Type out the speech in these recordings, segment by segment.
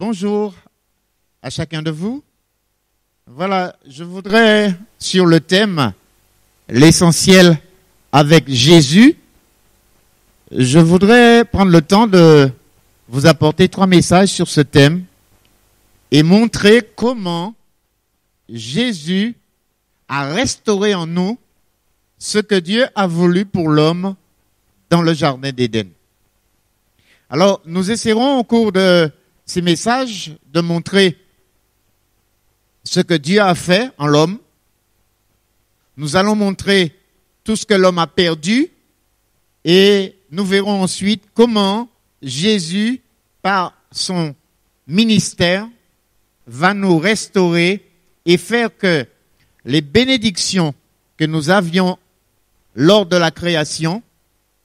Bonjour à chacun de vous. Voilà, je voudrais, sur le thème « L'essentiel avec Jésus », je voudrais prendre le temps de vous apporter 3 messages sur ce thème et montrer comment Jésus a restauré en nous ce que Dieu a voulu pour l'homme dans le jardin d'Éden. Alors, nous essaierons au cours de ces messages de montrer ce que Dieu a fait en l'homme. Nous allons montrer tout ce que l'homme a perdu et nous verrons ensuite comment Jésus, par son ministère, va nous restaurer et faire que les bénédictions que nous avions lors de la création,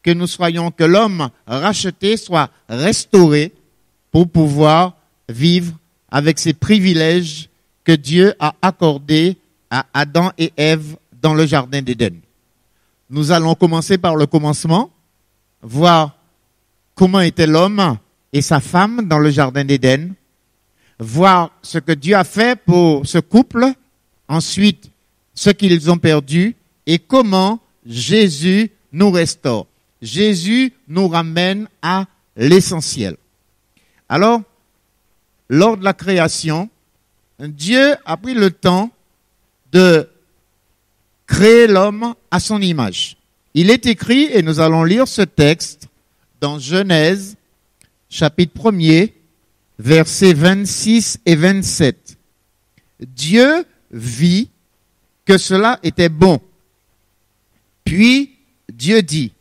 que l'homme racheté soit restauré pour pouvoir vivre avec ces privilèges que Dieu a accordés à Adam et Ève dans le jardin d'Éden. Nous allons commencer par le commencement, voir comment était l'homme et sa femme dans le jardin d'Éden, voir ce que Dieu a fait pour ce couple, ensuite ce qu'ils ont perdu et comment Jésus nous restaure. Jésus nous ramène à l'essentiel. Alors, lors de la création, Dieu a pris le temps de créer l'homme à son image. Il est écrit, et nous allons lire ce texte dans Genèse, chapitre 1er, versets 26 et 27. Dieu vit que cela était bon. Puis Dieu dit,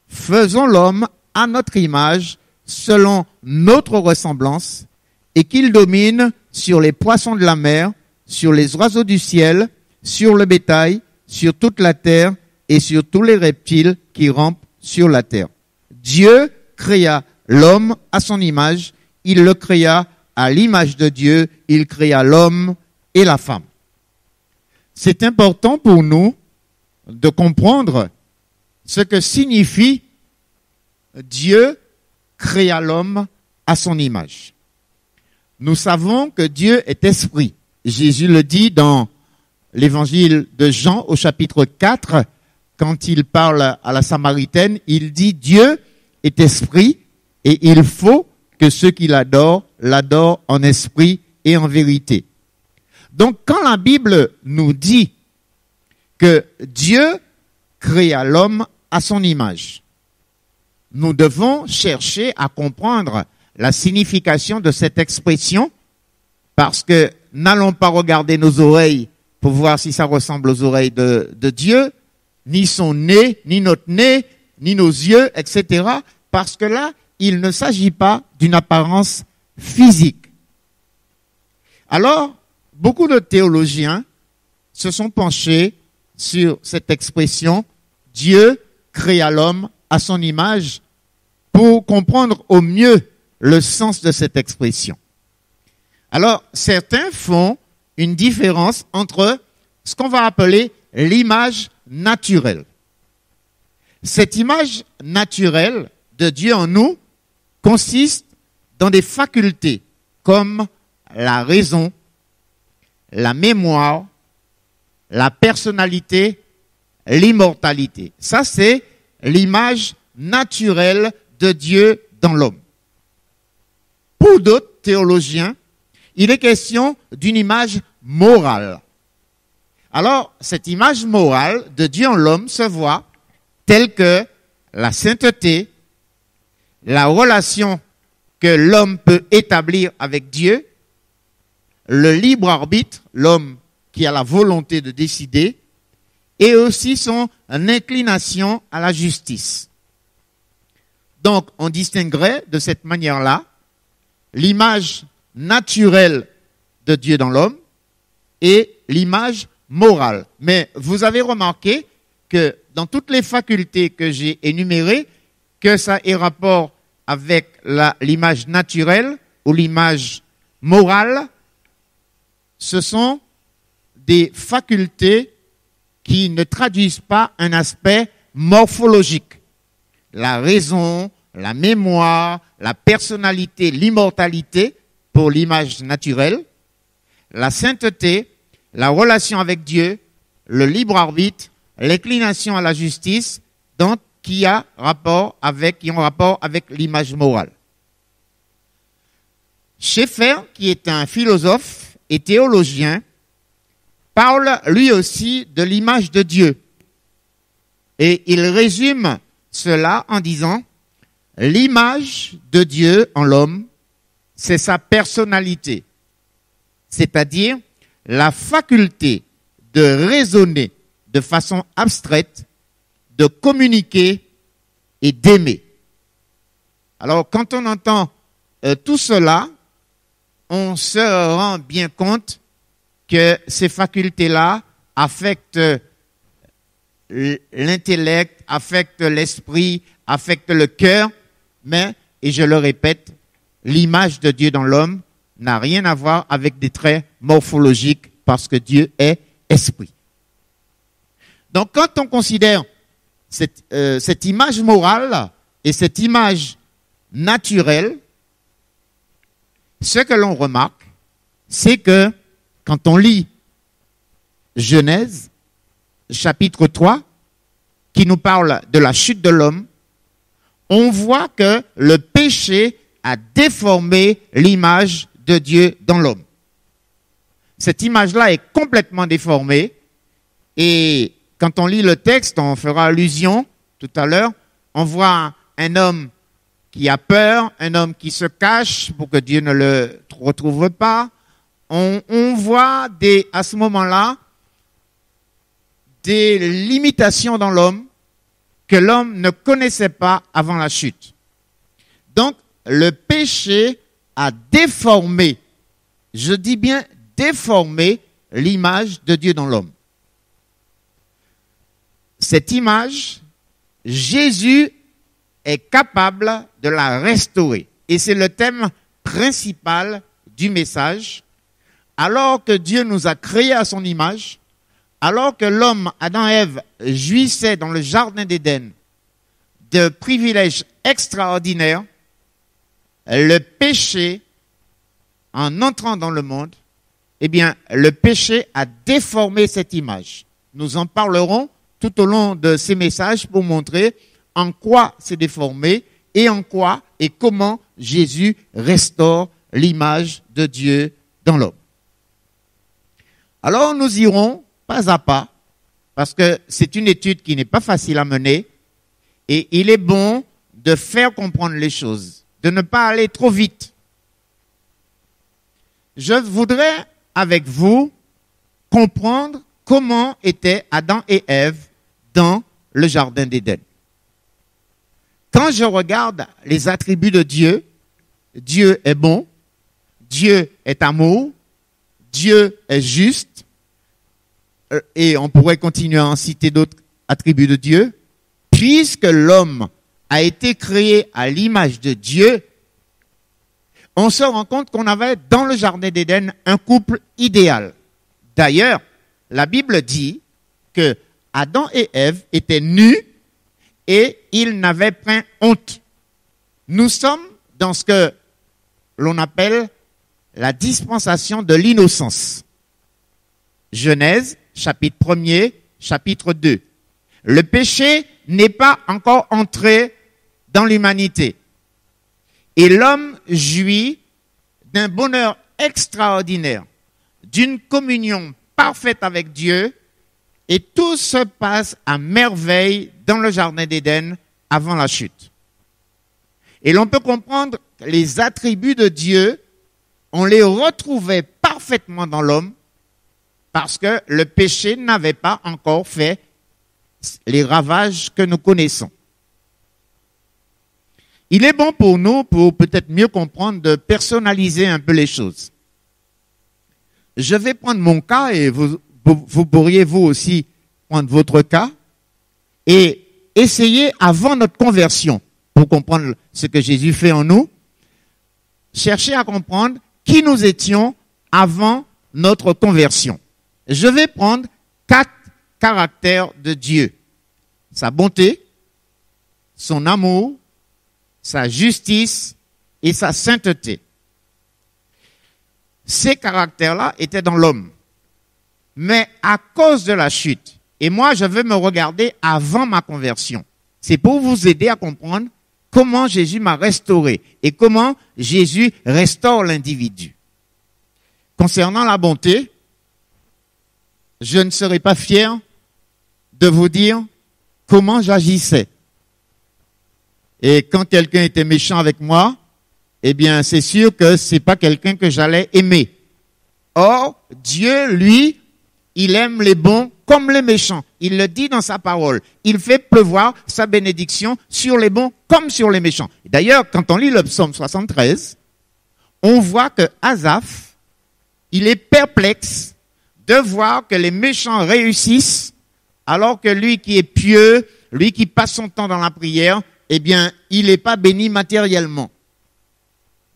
faisons l'homme à notre image, selon notre ressemblance, et qu'il domine sur les poissons de la mer, sur les oiseaux du ciel, sur le bétail, sur toute la terre et sur tous les reptiles qui rampent sur la terre. Dieu créa l'homme à son image, il le créa à l'image de Dieu, il créa l'homme et la femme. C'est important pour nous de comprendre ce que signifie Dieu créa l'homme à son image. Nous savons que Dieu est esprit. Jésus le dit dans l'évangile de Jean au chapitre 4, quand il parle à la Samaritaine, il dit Dieu est esprit et il faut que ceux qui l'adorent, l'adorent en esprit et en vérité. Donc quand la Bible nous dit que Dieu créa l'homme à son image, nous devons chercher à comprendre la signification de cette expression parce que n'allons pas regarder nos oreilles pour voir si ça ressemble aux oreilles de Dieu, ni son nez, ni notre nez, ni nos yeux, etc. Parce que là, il ne s'agit pas d'une apparence physique. Alors, beaucoup de théologiens se sont penchés sur cette expression « Dieu créa l'homme à son image » pour comprendre au mieux le sens de cette expression. Alors, certains font une différence entre ce qu'on va appeler l'image naturelle. Cette image naturelle de Dieu en nous consiste dans des facultés comme la raison, la mémoire, la personnalité, l'immortalité. Ça, c'est l'image naturelle de Dieu dans l'homme. Pour d'autres théologiens, il est question d'une image morale. Alors, cette image morale de Dieu en l'homme se voit telle que la sainteté, la relation que l'homme peut établir avec Dieu, le libre arbitre, l'homme qui a la volonté de décider, et aussi son inclination à la justice. Donc, on distinguerait de cette manière-là l'image naturelle de Dieu dans l'homme et l'image morale. Mais vous avez remarqué que dans toutes les facultés que j'ai énumérées, que ça ait rapport avec l'image naturelle ou l'image morale, ce sont des facultés qui ne traduisent pas un aspect morphologique. La raison, la mémoire, la personnalité, l'immortalité pour l'image naturelle, la sainteté, la relation avec Dieu, le libre arbitre, l'inclination à la justice, donc qui ont rapport avec l'image morale. Schaeffer, qui est un philosophe et théologien, parle lui aussi de l'image de Dieu. Et il résume cela en disant, l'image de Dieu en l'homme, c'est sa personnalité, c'est-à-dire la faculté de raisonner de façon abstraite, de communiquer et d'aimer. Alors, quand on entend tout cela, on se rend bien compte que ces facultés-là affectent l'intellect, affectent l'esprit, affectent le cœur, mais, et je le répète, l'image de Dieu dans l'homme n'a rien à voir avec des traits morphologiques parce que Dieu est esprit. Donc, quand on considère cette image morale et cette image naturelle, ce que l'on remarque, c'est que quand on lit Genèse, chapitre 3, qui nous parle de la chute de l'homme, on voit que le péché a déformé l'image de Dieu dans l'homme. Cette image-là est complètement déformée et quand on lit le texte, on fera allusion tout à l'heure, on voit un homme qui a peur, un homme qui se cache pour que Dieu ne le retrouve pas. On voit à ce moment-là des limitations dans l'homme que l'homme ne connaissait pas avant la chute. Donc, le péché a déformé, je dis bien déformé, l'image de Dieu dans l'homme. Cette image, Jésus est capable de la restaurer. Et c'est le thème principal du message. Alors que Dieu nous a créés à son image, alors que l'homme, Adam et Ève, jouissait dans le jardin d'Éden de privilèges extraordinaires, le péché, en entrant dans le monde, eh bien, le péché a déformé cette image. Nous en parlerons tout au long de ces messages pour montrer en quoi c'est déformé et en quoi et comment Jésus restaure l'image de Dieu dans l'homme. Alors nous irons pas à pas, parce que c'est une étude qui n'est pas facile à mener, et il est bon de faire comprendre les choses, de ne pas aller trop vite. Je voudrais, avec vous, comprendre comment étaient Adam et Ève dans le jardin d'Éden. Quand je regarde les attributs de Dieu, Dieu est bon, Dieu est amour, Dieu est juste, et on pourrait continuer à en citer d'autres attributs de Dieu, puisque l'homme a été créé à l'image de Dieu, on se rend compte qu'on avait dans le jardin d'Éden un couple idéal. D'ailleurs, la Bible dit que Adam et Ève étaient nus et ils n'avaient point honte. Nous sommes dans ce que l'on appelle la dispensation de l'innocence. Genèse, chapitre 1er, chapitre 2. Le péché n'est pas encore entré dans l'humanité. Et l'homme jouit d'un bonheur extraordinaire, d'une communion parfaite avec Dieu, et tout se passe à merveille dans le jardin d'Éden avant la chute. Et l'on peut comprendre les attributs de Dieu, on les retrouvait parfaitement dans l'homme, parce que le péché n'avait pas encore fait les ravages que nous connaissons. Il est bon pour nous, pour peut-être mieux comprendre, de personnaliser un peu les choses. Je vais prendre mon cas et vous pourriez vous aussi prendre votre cas et essayer avant notre conversion, pour comprendre ce que Jésus fait en nous, chercher à comprendre qui nous étions avant notre conversion. Je vais prendre 4 caractères de Dieu. Sa bonté, son amour, sa justice et sa sainteté. ces caractères-là étaient dans l'homme. Mais à cause de la chute, et moi je veux me regarder avant ma conversion, c'est pour vous aider à comprendre comment Jésus m'a restauré et comment Jésus restaure l'individu. Concernant la bonté, je ne serai pas fier de vous dire comment j'agissais. Et quand quelqu'un était méchant avec moi, eh bien, c'est sûr que c'est pas quelqu'un que j'allais aimer. Or, Dieu, lui, il aime les bons comme les méchants. Il le dit dans sa parole. Il fait pleuvoir sa bénédiction sur les bons comme sur les méchants. D'ailleurs, quand on lit le psaume 73, on voit que Asaph, il est perplexe de voir que les méchants réussissent, alors que lui qui est pieux, lui qui passe son temps dans la prière, eh bien, il n'est pas béni matériellement.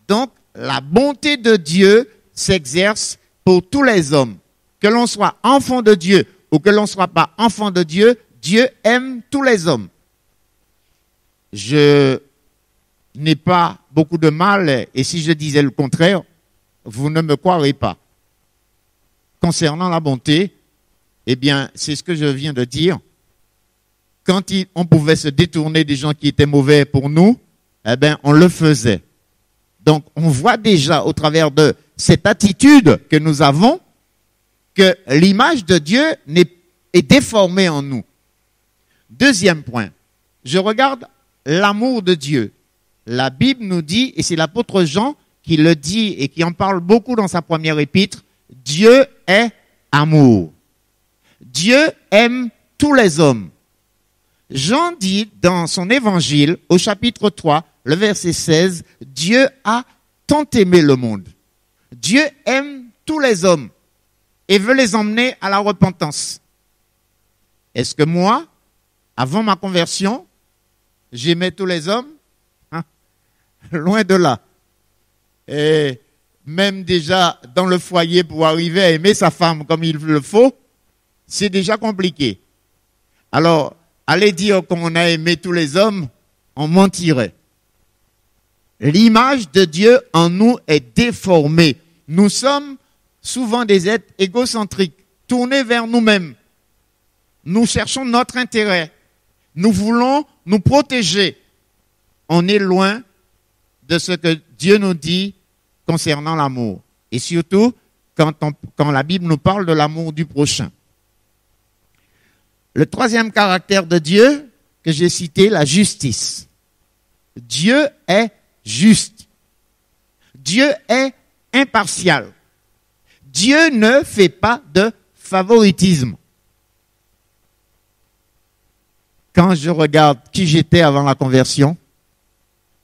Donc, la bonté de Dieu s'exerce pour tous les hommes. Que l'on soit enfant de Dieu ou que l'on ne soit pas enfant de Dieu, Dieu aime tous les hommes. Je n'ai pas beaucoup de mal, et si je disais le contraire, vous ne me croirez pas. Concernant la bonté, eh bien, c'est ce que je viens de dire. Quand on pouvait se détourner des gens qui étaient mauvais pour nous, eh bien, on le faisait. Donc, on voit déjà au travers de cette attitude que nous avons que l'image de Dieu est déformée en nous. Deuxième point, je regarde l'amour de Dieu. La Bible nous dit, et c'est l'apôtre Jean qui le dit et qui en parle beaucoup dans sa première épître, Dieu est amour. Dieu aime tous les hommes. Jean dit dans son évangile, au chapitre 3, le verset 16, Dieu a tant aimé le monde. Dieu aime tous les hommes et veut les emmener à la repentance. Est-ce que moi, avant ma conversion, j'aimais tous les hommes? Loin de là. Et même déjà dans le foyer, pour arriver à aimer sa femme comme il le faut, c'est déjà compliqué. Alors, aller dire qu'on a aimé tous les hommes, on mentirait. L'image de Dieu en nous est déformée. Nous sommes souvent des êtres égocentriques, tournés vers nous-mêmes. Nous cherchons notre intérêt. Nous voulons nous protéger. On est loin de ce que Dieu nous dit concernant l'amour. Et surtout, quand la Bible nous parle de l'amour du prochain. Le troisième caractère de Dieu que j'ai cité, la justice. Dieu est juste. Dieu est impartial. Dieu ne fait pas de favoritisme. Quand je regarde qui j'étais avant la conversion,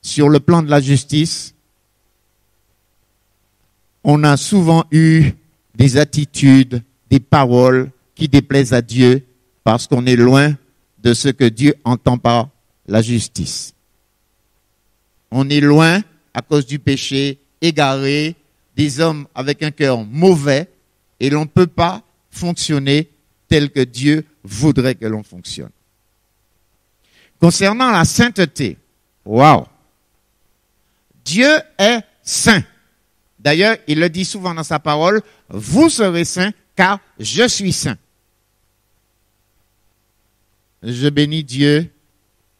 sur le plan de la justice, on a souvent eu des attitudes, des paroles qui déplaisent à Dieu parce qu'on est loin de ce que Dieu entend par la justice. On est loin à cause du péché, égaré, des hommes avec un cœur mauvais, et l'on ne peut pas fonctionner tel que Dieu voudrait que l'on fonctionne. Concernant la sainteté, waouh! Dieu est saint. D'ailleurs, il le dit souvent dans sa parole, vous serez saints car je suis saint. Je bénis Dieu.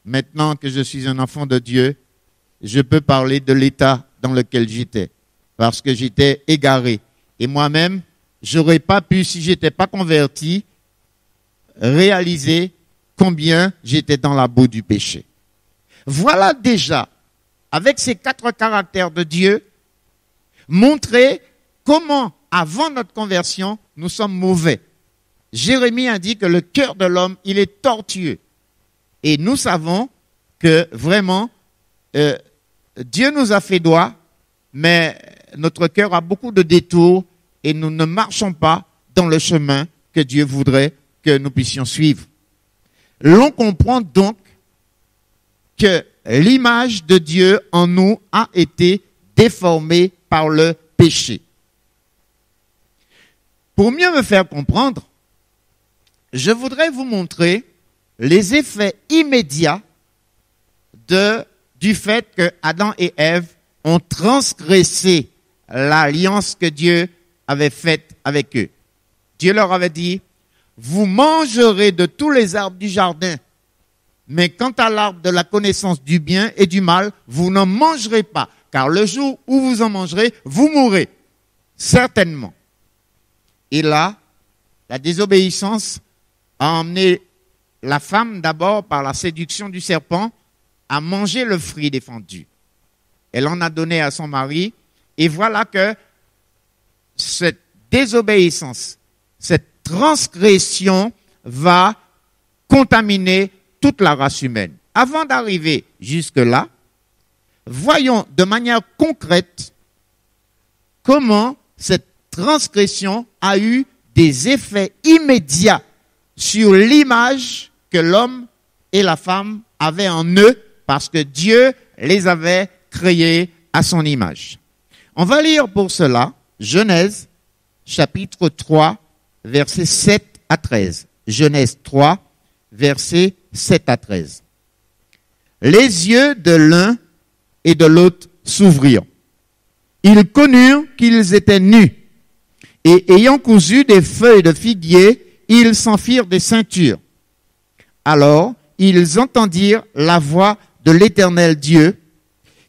Maintenant que je suis un enfant de Dieu, je peux parler de l'état dans lequel j'étais. Parce que j'étais égaré. Et moi-même, j'aurais pas pu, si j'étais pas converti, réaliser combien j'étais dans la boue du péché. Voilà déjà, avec ces 4 caractères de Dieu, montrer comment, avant notre conversion, nous sommes mauvais. Jérémie a dit que le cœur de l'homme, il est tortueux. Et nous savons que vraiment, Dieu nous a fait droit, mais notre cœur a beaucoup de détours et nous ne marchons pas dans le chemin que Dieu voudrait que nous puissions suivre. L'on comprend donc que l'image de Dieu en nous a été déformée par le péché. Pour mieux me faire comprendre, je voudrais vous montrer les effets immédiats du fait que Adam et Ève ont transgressé l'alliance que Dieu avait faite avec eux. Dieu leur avait dit, vous mangerez de tous les arbres du jardin, mais quant à l'arbre de la connaissance du bien et du mal, vous n'en mangerez pas, car le jour où vous en mangerez, vous mourrez, certainement. Et là, la désobéissance a emmené la femme d'abord par la séduction du serpent à manger le fruit défendu. Elle en a donné à son mari, et voilà que cette désobéissance, cette transgression va contaminer toute la race humaine. Avant d'arriver jusque-là, voyons de manière concrète comment cette transgression a eu des effets immédiats sur l'image que l'homme et la femme avaient en eux parce que Dieu les avait créés à son image. On va lire pour cela Genèse chapitre 3, versets 7 à 13. Genèse 3, versets 7 à 13. Les yeux de l'un et de l'autre s'ouvrirent. Ils connurent qu'ils étaient nus. Et ayant cousu des feuilles de figuier, ils s'en firent des ceintures. Alors, ils entendirent la voix de l'Éternel Dieu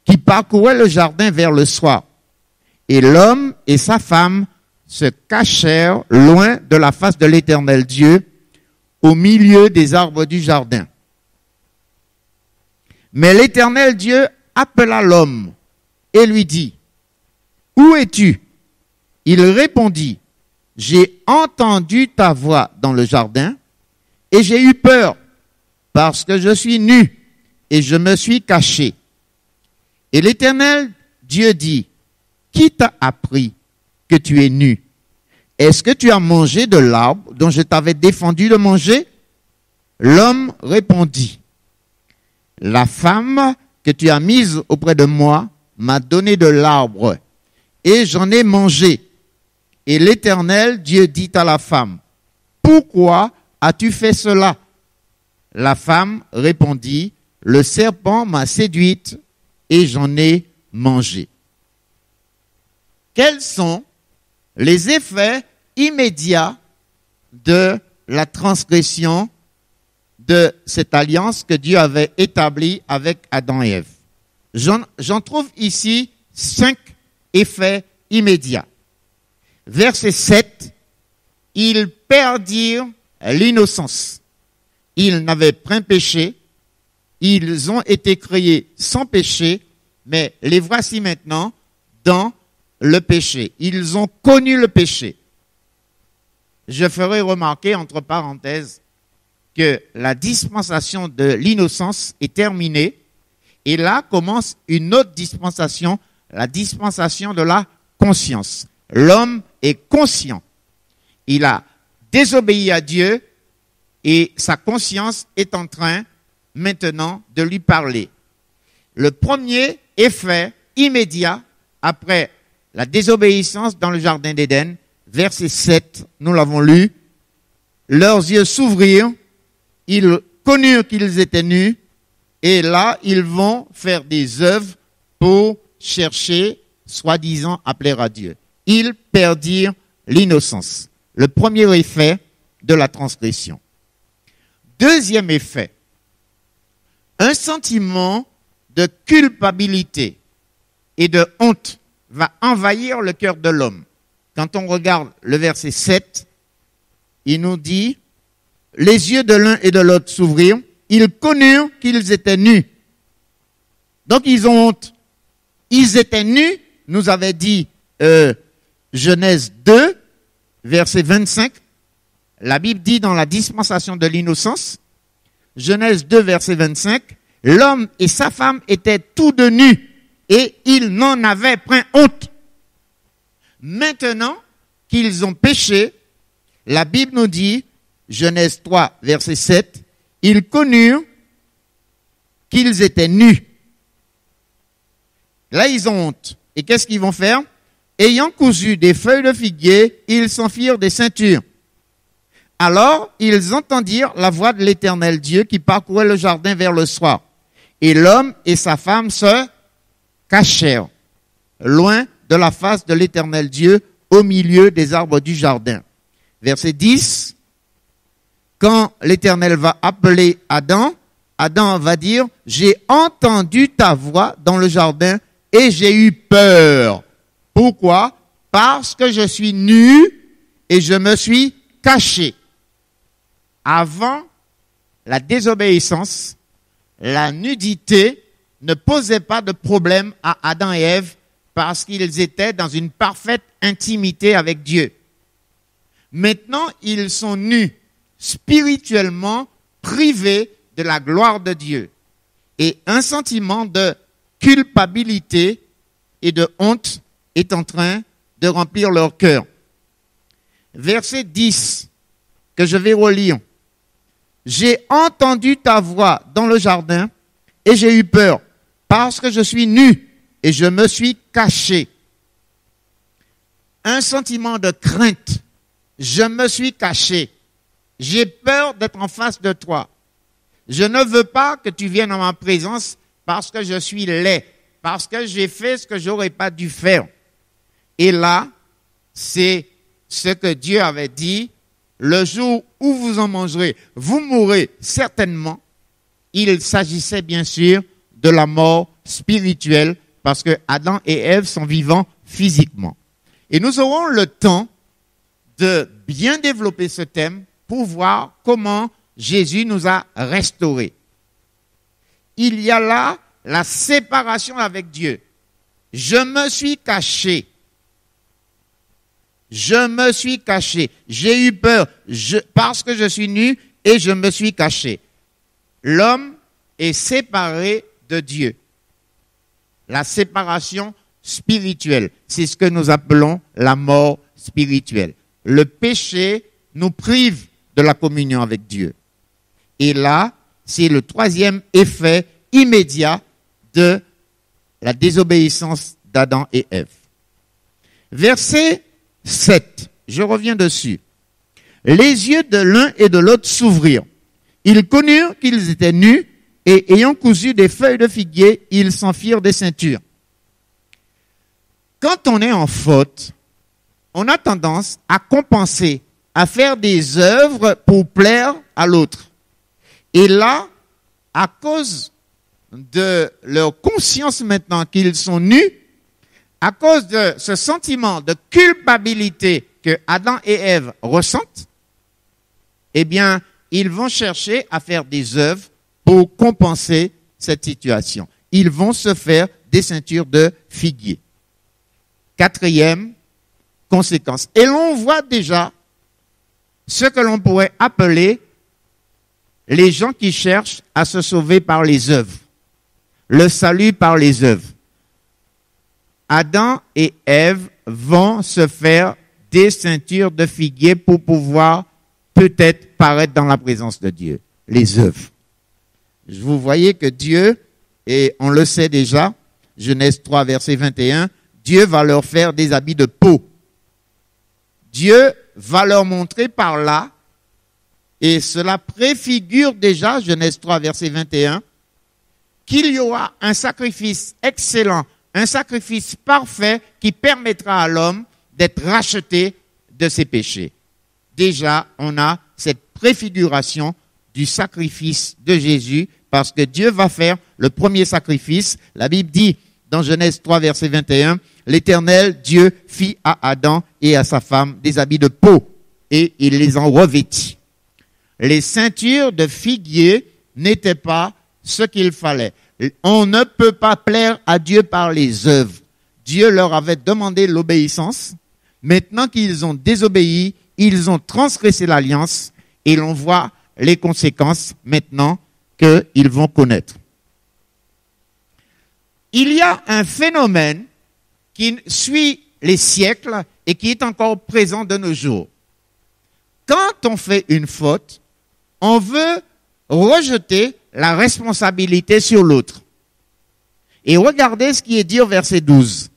qui parcourait le jardin vers le soir. Et l'homme et sa femme se cachèrent loin de la face de l'Éternel Dieu au milieu des arbres du jardin. Mais l'Éternel Dieu appela l'homme et lui dit, « Où es-tu » Il répondit, « J'ai entendu ta voix dans le jardin et j'ai eu peur parce que je suis nu et je me suis caché. » Et l'Éternel Dieu dit, « Qui t'a appris que tu es nu? Est-ce que tu as mangé de l'arbre dont je t'avais défendu de manger? » L'homme répondit, « La femme que tu as mise auprès de moi m'a donné de l'arbre et j'en ai mangé. » Et l'Éternel Dieu dit à la femme, « Pourquoi as-tu fait cela? » La femme répondit, « Le serpent m'a séduite et j'en ai mangé. » Quels sont les effets immédiats de la transgression de cette alliance que Dieu avait établie avec Adam et Ève? J'en trouve ici 5 effets immédiats. Verset 7, ils perdirent l'innocence. Ils n'avaient point péché, ils ont été créés sans péché, mais les voici maintenant dans le péché. Ils ont connu le péché. Je ferai remarquer, entre parenthèses, que la dispensation de l'innocence est terminée, et là commence une autre dispensation, la dispensation de la conscience. L'homme est conscient. Il a désobéi à Dieu et sa conscience est en train maintenant de lui parler. Le premier effet immédiat après la désobéissance dans le jardin d'Éden, verset 7, nous l'avons lu, leurs yeux s'ouvrirent, ils connurent qu'ils étaient nus et là ils vont faire des œuvres pour chercher, soi-disant, à plaire à Dieu. Ils perdirent l'innocence. Le premier effet de la transgression. Deuxième effet, un sentiment de culpabilité et de honte va envahir le cœur de l'homme. Quand on regarde le verset 7, il nous dit, « Les yeux de l'un et de l'autre s'ouvrirent, ils connurent qu'ils étaient nus. » Donc ils ont honte. Ils étaient nus, nous avait dit Genèse 2, verset 25. La Bible dit dans la dispensation de l'innocence, Genèse 2, verset 25, « L'homme et sa femme étaient tous deux nus et ils n'en avaient point honte. » Maintenant qu'ils ont péché, la Bible nous dit, Genèse 3, verset 7, « Ils connurent qu'ils étaient nus. » Là, ils ont honte. Et qu'est-ce qu'ils vont faire? Ayant cousu des feuilles de figuier, ils s'en firent des ceintures. Alors, ils entendirent la voix de l'Éternel Dieu qui parcourait le jardin vers le soir. Et l'homme et sa femme se cachèrent loin de la face de l'Éternel Dieu au milieu des arbres du jardin. Verset 10. Quand l'Éternel va appeler Adam, Adam va dire, j'ai entendu ta voix dans le jardin et j'ai eu peur. Pourquoi? Parce que je suis nu et je me suis caché. Avant la désobéissance, la nudité ne posait pas de problème à Adam et Ève parce qu'ils étaient dans une parfaite intimité avec Dieu. Maintenant, ils sont nus, spirituellement privés de la gloire de Dieu. Et un sentiment de culpabilité et de honte est en train de remplir leur cœur. Verset 10, que je vais relire. J'ai entendu ta voix dans le jardin et j'ai eu peur parce que je suis nu et je me suis caché. Un sentiment de crainte. Je me suis caché. J'ai peur d'être en face de toi. Je ne veux pas que tu viennes en ma présence parce que je suis laid, parce que j'ai fait ce que j'aurais pas dû faire. Et là, c'est ce que Dieu avait dit, le jour où vous en mangerez, vous mourrez certainement. Il s'agissait bien sûr de la mort spirituelle parce que Adam et Ève sont vivants physiquement. Et nous aurons le temps de bien développer ce thème pour voir comment Jésus nous a restaurés. Il y a là la séparation avec Dieu. Je me suis caché. Je me suis caché. J'ai eu peur parce que je suis nu et je me suis caché. L'homme est séparé de Dieu. La séparation spirituelle, c'est ce que nous appelons la mort spirituelle. Le péché nous prive de la communion avec Dieu. Et là, c'est le troisième effet immédiat de la désobéissance d'Adam et Ève. Verset 7, je reviens dessus. Les yeux de l'un et de l'autre s'ouvrirent. Ils connurent qu'ils étaient nus et ayant cousu des feuilles de figuier, ils s'en firent des ceintures. Quand on est en faute, on a tendance à compenser, à faire des œuvres pour plaire à l'autre. Et là, à cause de leur conscience maintenant qu'ils sont nus, à cause de ce sentiment de culpabilité que Adam et Ève ressentent, eh bien, ils vont chercher à faire des œuvres pour compenser cette situation. Ils vont se faire des ceintures de figuier. Quatrième conséquence. Et l'on voit déjà ce que l'on pourrait appeler les gens qui cherchent à se sauver par les œuvres. Le salut par les œuvres. Adam et Ève vont se faire des ceintures de figuier pour pouvoir peut-être paraître dans la présence de Dieu. Les œuvres. Vous voyez que Dieu, et on le sait déjà, Genèse 3, verset 21, Dieu va leur faire des habits de peau. Dieu va leur montrer par là, et cela préfigure déjà, Genèse 3, verset 21, qu'il y aura un sacrifice excellent, un sacrifice parfait qui permettra à l'homme d'être racheté de ses péchés. Déjà, on a cette préfiguration du sacrifice de Jésus parce que Dieu va faire le premier sacrifice. La Bible dit dans Genèse 3, verset 21, l'Éternel Dieu fit à Adam et à sa femme des habits de peau et il les en revêtit. Les ceintures de figuier n'étaient pas ce qu'il fallait. On ne peut pas plaire à Dieu par les œuvres. Dieu leur avait demandé l'obéissance. Maintenant qu'ils ont désobéi, ils ont transgressé l'alliance et l'on voit les conséquences maintenant qu'ils vont connaître. Il y a un phénomène qui suit les siècles et qui est encore présent de nos jours. Quand on fait une faute, on veut rejeter la responsabilité sur l'autre. Et regardez ce qui est dit au verset 12.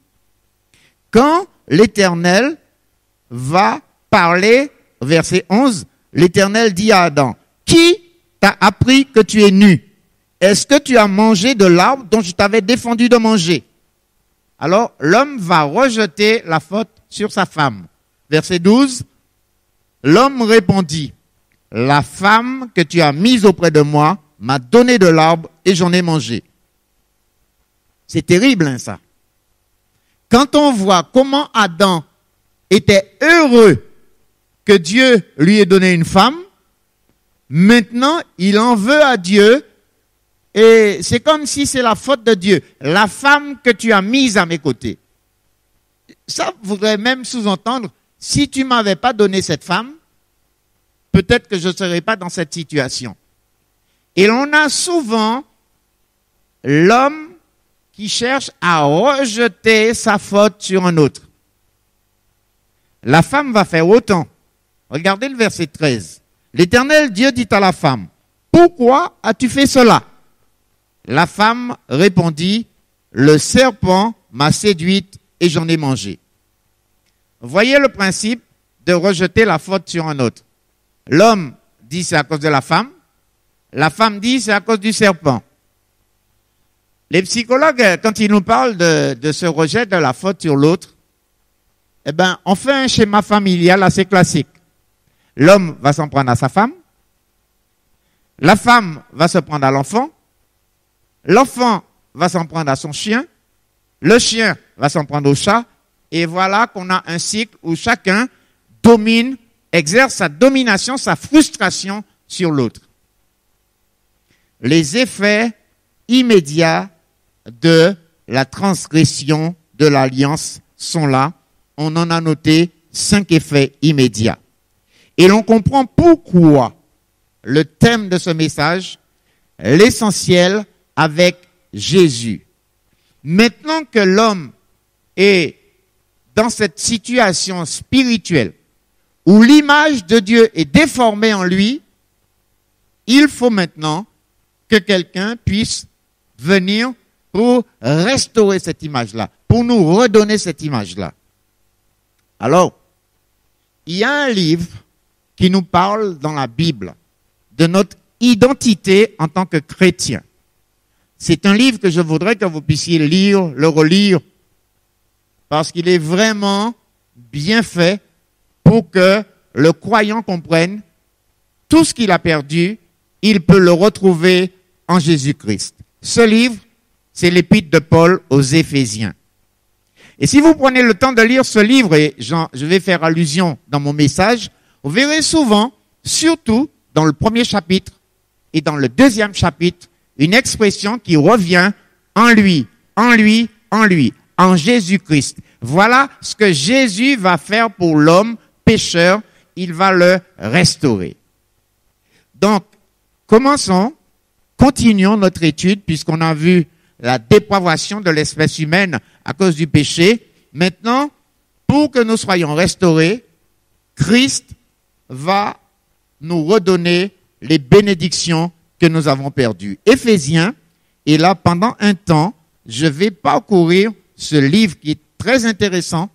Quand l'Éternel va parler, verset 11, l'Éternel dit à Adam, qui t'a appris que tu es nu? Est-ce que tu as mangé de l'arbre dont je t'avais défendu de manger? Alors, l'homme va rejeter la faute sur sa femme. Verset 12, l'homme répondit, la femme que tu as mise auprès de moi m'a donné de l'arbre et j'en ai mangé. C'est terrible, hein, ça. Quand on voit comment Adam était heureux que Dieu lui ait donné une femme, maintenant, il en veut à Dieu et c'est comme si c'est la faute de Dieu. La femme que tu as mise à mes côtés. Ça voudrait même sous-entendre, si tu m'avais pas donné cette femme, peut-être que je ne serais pas dans cette situation. Et l'on a souvent l'homme qui cherche à rejeter sa faute sur un autre. La femme va faire autant. Regardez le verset 13. L'Éternel Dieu dit à la femme, pourquoi as-tu fait cela? La femme répondit, le serpent m'a séduite et j'en ai mangé. Voyez le principe de rejeter la faute sur un autre. L'homme dit c'est à cause de la femme dit c'est à cause du serpent. Les psychologues, quand ils nous parlent de ce rejet de la faute sur l'autre, eh ben, on fait un schéma familial assez classique. L'homme va s'en prendre à sa femme, la femme va se prendre à l'enfant va s'en prendre à son chien, le chien va s'en prendre au chat, et voilà qu'on a un cycle où chacun domine, exerce sa domination, sa frustration sur l'autre. Les effets immédiats de la transgression de l'alliance sont là. On en a noté 5 effets immédiats. Et l'on comprend pourquoi le thème de ce message, l'essentiel avec Jésus. Maintenant que l'homme est dans cette situation spirituelle où l'image de Dieu est déformée en lui, il faut maintenant que quelqu'un puisse venir pour restaurer cette image-là, pour nous redonner cette image-là. Alors, il y a un livre qui nous parle dans la Bible de notre identité en tant que chrétien. C'est un livre que je voudrais que vous puissiez lire, le relire, parce qu'il est vraiment bien fait pour que le croyant comprenne tout ce qu'il a perdu, il peut le retrouver en Jésus-Christ. Ce livre, c'est l'épître de Paul aux Éphésiens. Et si vous prenez le temps de lire ce livre, et je vais faire allusion dans mon message, vous verrez souvent, surtout dans le premier chapitre et dans le deuxième chapitre, une expression qui revient en lui, en lui, en lui, en Jésus-Christ. Voilà ce que Jésus va faire pour l'homme pécheur, il va le restaurer. Donc, continuons notre étude puisqu'on a vu la dépravation de l'espèce humaine à cause du péché. Maintenant, pour que nous soyons restaurés, Christ va nous redonner les bénédictions que nous avons perdues. Éphésiens, et là, pendant un temps, je vais parcourir ce livre qui est très intéressant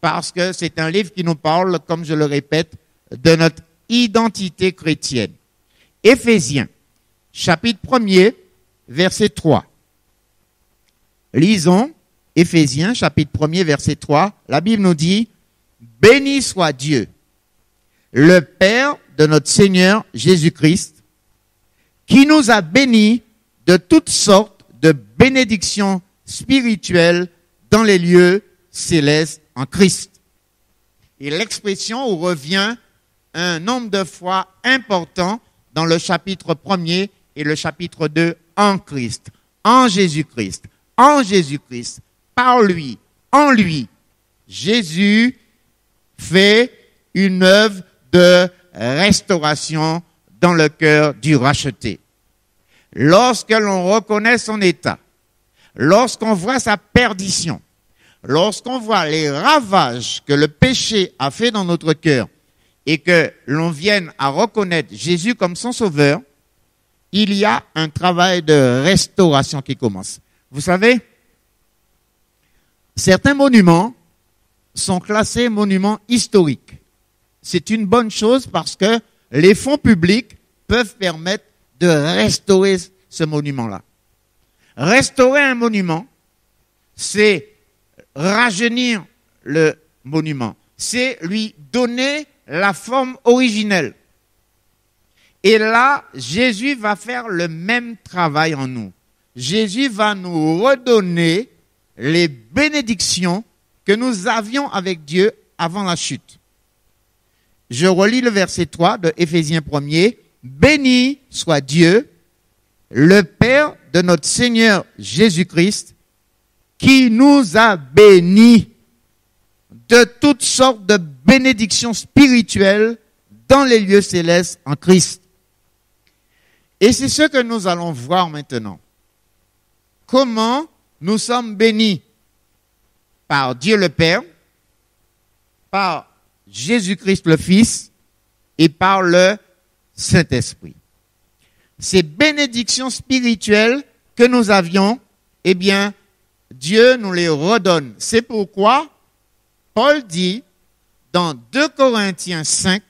parce que c'est un livre qui nous parle, comme je le répète, de notre identité chrétienne. Éphésiens, chapitre 1er, verset 3. Lisons Éphésiens, chapitre 1er, verset 3. La Bible nous dit, « Béni soit Dieu, le Père de notre Seigneur Jésus-Christ, qui nous a bénis de toutes sortes de bénédictions spirituelles dans les lieux célestes en Christ. » Et l'expression revient un nombre de fois important dans le chapitre 1er et le chapitre 2 en Christ, en Jésus-Christ, en Jésus-Christ, par lui, en lui. Jésus fait une œuvre de restauration dans le cœur du racheté. Lorsque l'on reconnaît son état, lorsqu'on voit sa perdition, lorsqu'on voit les ravages que le péché a fait dans notre cœur et que l'on vienne à reconnaître Jésus comme son sauveur, il y a un travail de restauration qui commence. Vous savez, certains monuments sont classés monuments historiques. C'est une bonne chose parce que les fonds publics peuvent permettre de restaurer ce monument-là. Restaurer un monument, c'est rajeunir le monument. C'est lui donner la forme originelle. Et là, Jésus va faire le même travail en nous. Jésus va nous redonner les bénédictions que nous avions avec Dieu avant la chute. Je relis le verset 3 de Éphésiens 1er. Béni soit Dieu, le Père de notre Seigneur Jésus-Christ, qui nous a bénis de toutes sortes de bénédictions spirituelles dans les lieux célestes en Christ. Et c'est ce que nous allons voir maintenant. Comment nous sommes bénis par Dieu le Père, par Jésus-Christ le Fils et par le Saint-Esprit. Ces bénédictions spirituelles que nous avions, eh bien, Dieu nous les redonne. C'est pourquoi Paul dit dans 2 Corinthiens 5,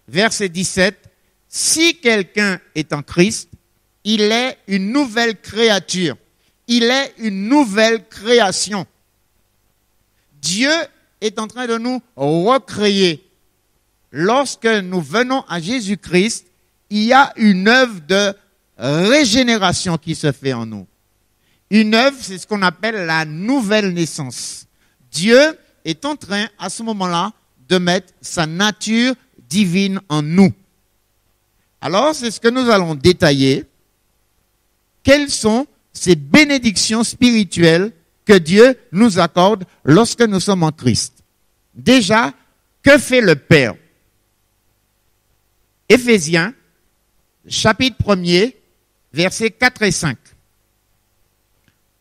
verset 17, « Si quelqu'un est en Christ, il est une nouvelle créature. Il est une nouvelle création. » Dieu est en train de nous recréer. Lorsque nous venons à Jésus-Christ, il y a une œuvre de régénération qui se fait en nous. Une œuvre, c'est ce qu'on appelle la nouvelle naissance. Dieu est en train, à ce moment-là, de mettre sa nature divine en nous. Alors, c'est ce que nous allons détailler. Quelles sont ces bénédictions spirituelles que Dieu nous accorde lorsque nous sommes en Christ? Déjà, que fait le Père? Éphésiens, chapitre 1er, versets 4 et 5.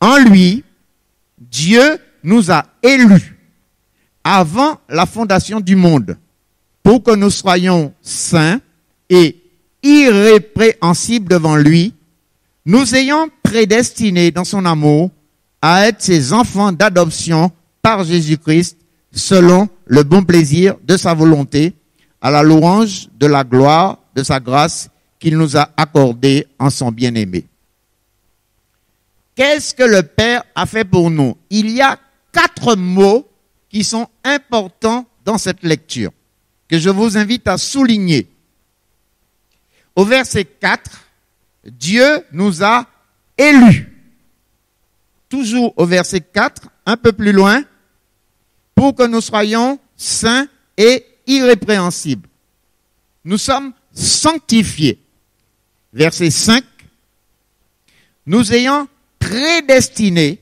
En lui, Dieu nous a élus avant la fondation du monde pour que nous soyons saints et irrépréhensibles devant lui, nous ayant prédestinés dans son amour à être ses enfants d'adoption par Jésus-Christ selon le bon plaisir de sa volonté, à la louange de la gloire de sa grâce qu'il nous a accordée en son bien-aimé. Qu'est-ce que le Père a fait pour nous? Il y a 4 mots qui sont importants dans cette lecture, que je vous invite à souligner. Au verset 4, Dieu nous a élus. Toujours au verset 4, un peu plus loin, pour que nous soyons saints et irrépréhensibles. Nous sommes sanctifiés. Verset 5, nous ayant prédestinés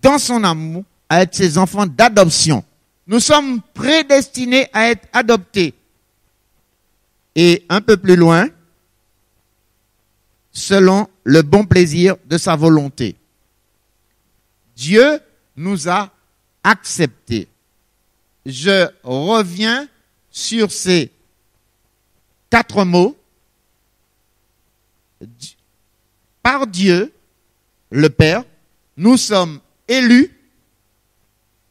dans son amour à être ses enfants d'adoption. Nous sommes prédestinés à être adoptés. Et un peu plus loin, selon le bon plaisir de sa volonté. Dieu nous a acceptés. Je reviens sur ces 4 mots. Par Dieu, le Père, nous sommes élus,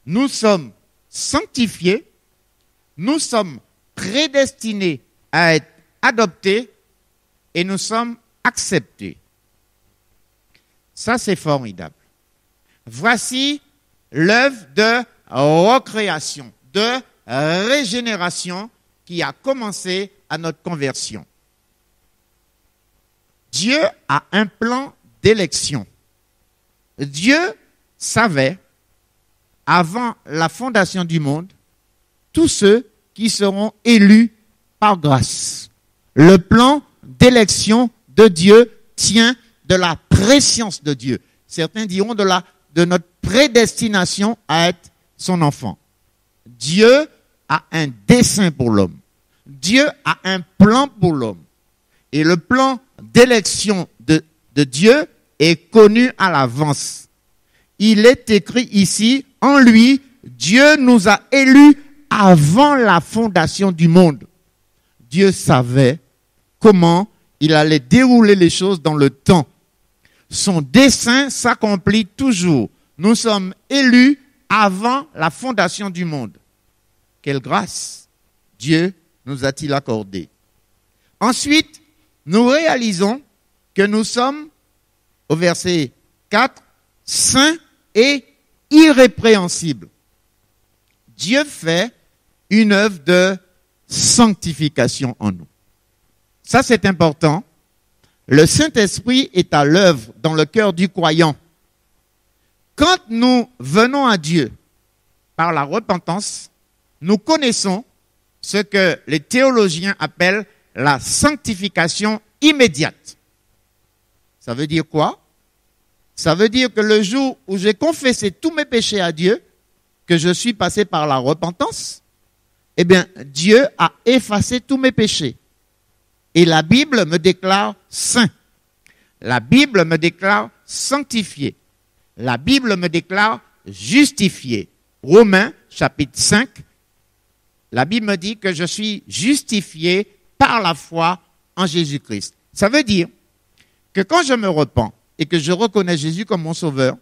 nous sommes sanctifiés, nous sommes prédestinés à être adoptés et nous sommes acceptés. Ça, c'est formidable. Voici l'œuvre de recréation, de régénération qui a commencé à notre conversion. Dieu a un plan d'élection. Dieu savait, avant la fondation du monde, tous ceux qui seront élus par grâce. Le plan d'élection de Dieu tient de la préscience de Dieu. Certains diront de notre prédestination à être son enfant. Dieu a un dessein pour l'homme. Dieu a un plan pour l'homme. Et le plan d'élection de Dieu est connu à l'avance. Il est écrit ici, en lui, Dieu nous a élus avant la fondation du monde. Dieu savait comment il allait dérouler les choses dans le temps. Son dessein s'accomplit toujours. Nous sommes élus avant la fondation du monde. Quelle grâce Dieu nous a-t-il accordé. Ensuite, nous réalisons que nous sommes, au verset 4, saints et irrépréhensibles. Dieu fait une œuvre de sanctification en nous. Ça, c'est important. Le Saint-Esprit est à l'œuvre dans le cœur du croyant. Quand nous venons à Dieu par la repentance, nous connaissons ce que les théologiens appellent la sanctification immédiate. Ça veut dire quoi? Ça veut dire que le jour où j'ai confessé tous mes péchés à Dieu, que je suis passé par la repentance, eh bien, Dieu a effacé tous mes péchés. Et la Bible me déclare saint. La Bible me déclare sanctifié. La Bible me déclare justifié. Romains, chapitre 5, la Bible me dit que je suis justifié par la foi en Jésus-Christ. Ça veut dire que quand je me repens et que je reconnais Jésus comme mon sauveur,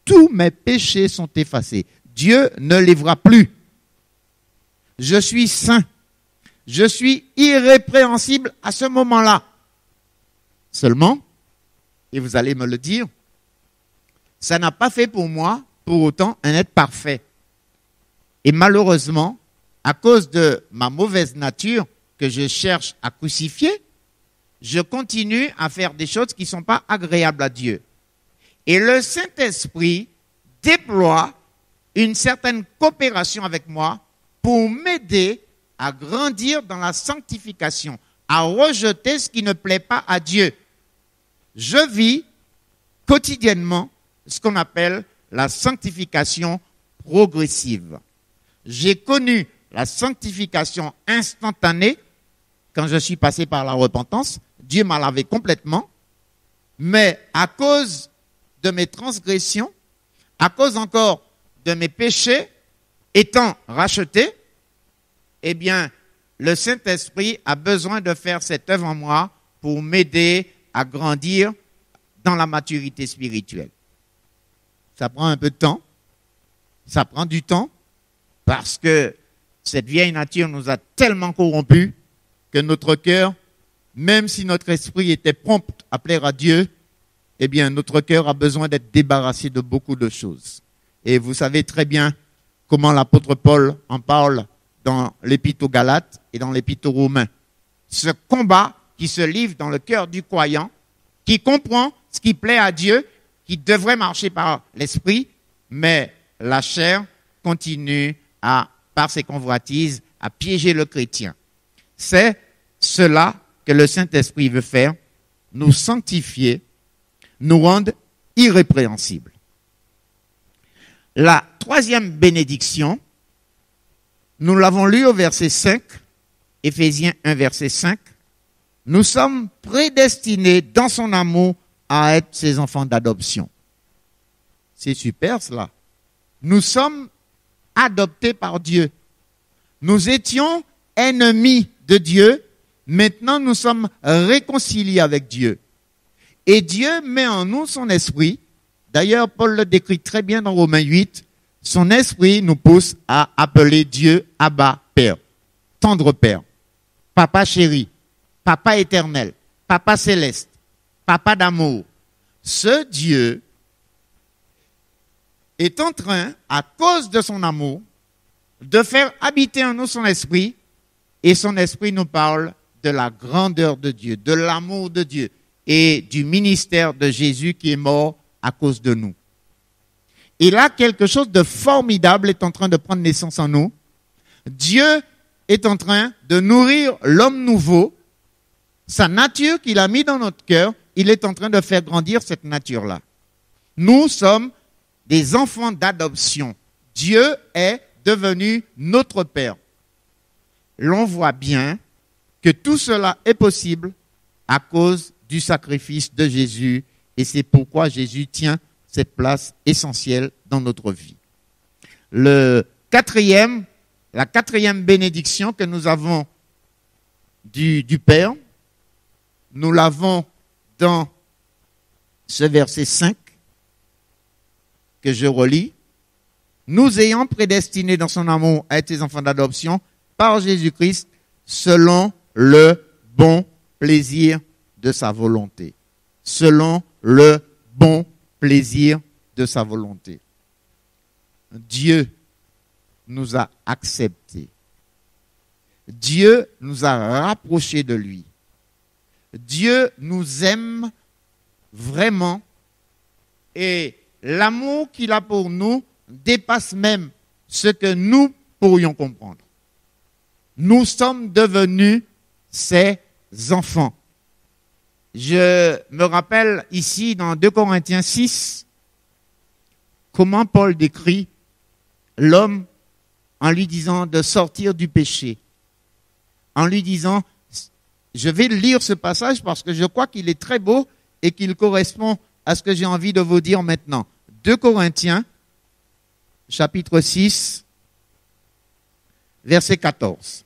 tous mes péchés sont effacés. Dieu ne les verra plus. Je suis saint. Je suis irrépréhensible à ce moment-là. Seulement, et vous allez me le dire, ça n'a pas fait pour moi, pour autant, un être parfait. Et malheureusement, à cause de ma mauvaise nature que je cherche à crucifier, je continue à faire des choses qui ne sont pas agréables à Dieu. Et le Saint-Esprit déploie une certaine coopération avec moi pour m'aider à grandir dans la sanctification, à rejeter ce qui ne plaît pas à Dieu. Je vis quotidiennement ce qu'on appelle la sanctification progressive. J'ai connu la sanctification instantanée quand je suis passé par la repentance. Dieu m'a lavé complètement, mais à cause de mes transgressions, à cause encore de mes péchés étant rachetés, eh bien, le Saint-Esprit a besoin de faire cette œuvre en moi pour m'aider à grandir dans la maturité spirituelle. Ça prend un peu de temps. Ça prend du temps parce que cette vieille nature nous a tellement corrompus que notre cœur, même si notre esprit était prompt à plaire à Dieu, eh bien, notre cœur a besoin d'être débarrassé de beaucoup de choses. Et vous savez très bien comment l'apôtre Paul en parle dans l'épître aux Galates et dans l'épître aux Romains. Ce combat qui se livre dans le cœur du croyant, qui comprend ce qui plaît à Dieu, qui devrait marcher par l'esprit, mais la chair continue par ses convoitises, à piéger le chrétien. C'est cela que le Saint-Esprit veut faire, nous sanctifier, nous rendre irrépréhensibles. La troisième bénédiction, nous l'avons lu au verset 5, Éphésiens 1, verset 5. Nous sommes prédestinés dans son amour à être ses enfants d'adoption. C'est super cela. Nous sommes adoptés par Dieu. Nous étions ennemis de Dieu. Maintenant, nous sommes réconciliés avec Dieu. Et Dieu met en nous son esprit. D'ailleurs, Paul le décrit très bien dans Romains 8. Son esprit nous pousse à appeler Dieu Abba, Père, tendre Père, Papa chéri, Papa éternel, Papa céleste, Papa d'amour. Ce Dieu est en train, à cause de son amour, de faire habiter en nous son esprit, et son esprit nous parle de la grandeur de Dieu, de l'amour de Dieu et du ministère de Jésus qui est mort à cause de nous. Et là, quelque chose de formidable est en train de prendre naissance en nous. Dieu est en train de nourrir l'homme nouveau, sa nature qu'il a mis dans notre cœur, il est en train de faire grandir cette nature-là. Nous sommes des enfants d'adoption. Dieu est devenu notre Père. L'on voit bien que tout cela est possible à cause du sacrifice de Jésus, et c'est pourquoi Jésus tient cette place essentielle dans notre vie. La quatrième bénédiction que nous avons du Père, nous l'avons dans ce verset 5 que je relis. Nous ayant prédestinés dans son amour à être ses enfants d'adoption par Jésus-Christ selon le bon plaisir de sa volonté. Selon le bon plaisir de sa volonté. Dieu nous a acceptés. Dieu nous a rapprochés de lui. Dieu nous aime vraiment et l'amour qu'il a pour nous dépasse même ce que nous pourrions comprendre. Nous sommes devenus ses enfants. Je me rappelle ici dans 2 Corinthiens 6 comment Paul décrit l'homme en lui disant de sortir du péché. En lui disant, je vais lire ce passage parce que je crois qu'il est très beau et qu'il correspond à ce que j'ai envie de vous dire maintenant. 2 Corinthiens, chapitre 6, verset 14.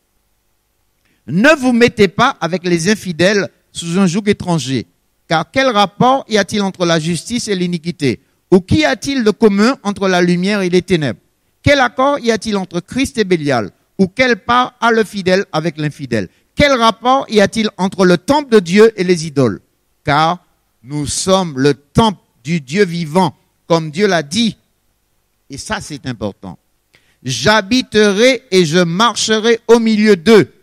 Ne vous mettez pas avec les infidèles sous un joug étranger, car quel rapport y a-t-il entre la justice et l'iniquité? Ou qu'y a-t-il de commun entre la lumière et les ténèbres? Quel accord y a-t-il entre Christ et Bélial? Ou quelle part a le fidèle avec l'infidèle? Quel rapport y a-t-il entre le temple de Dieu et les idoles? Car nous sommes le temple du Dieu vivant, comme Dieu l'a dit. Et ça, c'est important. J'habiterai et je marcherai au milieu d'eux.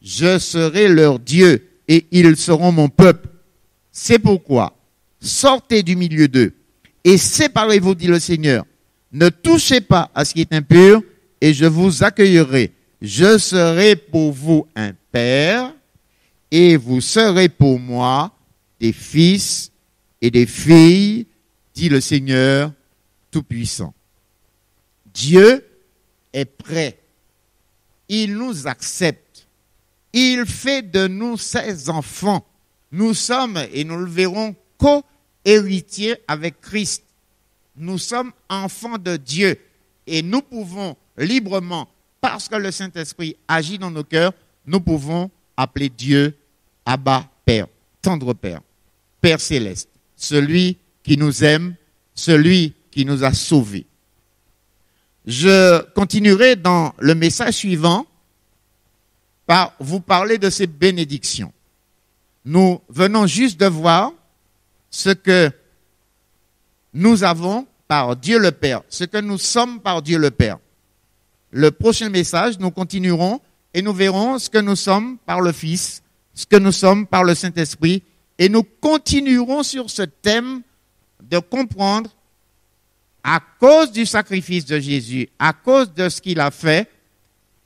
Je serai leur Dieu et ils seront mon peuple. C'est pourquoi, sortez du milieu d'eux et séparez-vous, dit le Seigneur. Ne touchez pas à ce qui est impur et je vous accueillerai. Je serai pour vous un père et vous serez pour moi des fils et des filles, dit le Seigneur Tout-Puissant. Dieu est prêt. Il nous accepte. Il fait de nous ses enfants. Nous sommes, et nous le verrons, co-héritiers avec Christ. Nous sommes enfants de Dieu et nous pouvons librement, parce que le Saint-Esprit agit dans nos cœurs, nous pouvons appeler Dieu Abba Père, tendre Père, Père céleste, celui qui nous aime, celui qui nous a sauvés. Je continuerai dans le message suivant par vous parler de ces bénédictions. Nous venons juste de voir ce que nous avons par Dieu le Père, ce que nous sommes par Dieu le Père. Le prochain message, nous continuerons et nous verrons ce que nous sommes par le Fils, ce que nous sommes par le Saint-Esprit, et nous continuerons sur ce thème de comprendre, à cause du sacrifice de Jésus, à cause de ce qu'il a fait,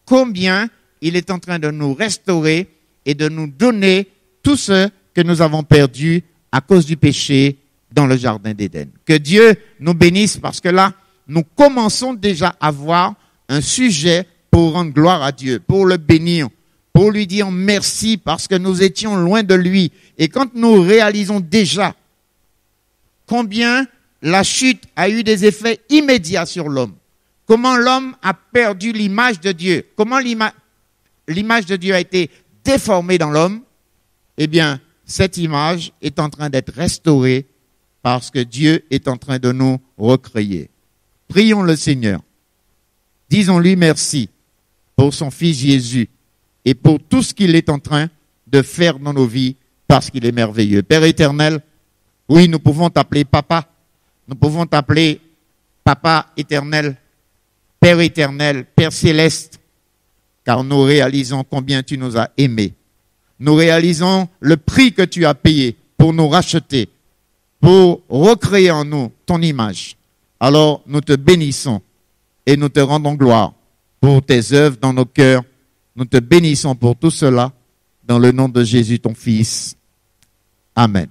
combien il est en train de nous restaurer et de nous donner tout ce que nous avons perdu à cause du péché dans le jardin d'Éden. Que Dieu nous bénisse parce que là, nous commençons déjà à voir un sujet pour rendre gloire à Dieu, pour le bénir, pour lui dire merci parce que nous étions loin de lui. Et quand nous réalisons déjà combien la chute a eu des effets immédiats sur l'homme, comment l'homme a perdu l'image de Dieu, comment l'image de Dieu a été déformée dans l'homme, eh bien, cette image est en train d'être restaurée parce que Dieu est en train de nous recréer. Prions le Seigneur. Disons-lui merci pour son Fils Jésus et pour tout ce qu'il est en train de faire dans nos vies parce qu'il est merveilleux. Père éternel, oui, nous pouvons t'appeler Papa. Nous pouvons t'appeler Papa éternel, Père éternel, Père céleste, car nous réalisons combien tu nous as aimés. Nous réalisons le prix que tu as payé pour nous racheter, pour recréer en nous ton image. Alors, nous te bénissons et nous te rendons gloire pour tes œuvres dans nos cœurs. Nous te bénissons pour tout cela dans le nom de Jésus, ton Fils. Amen.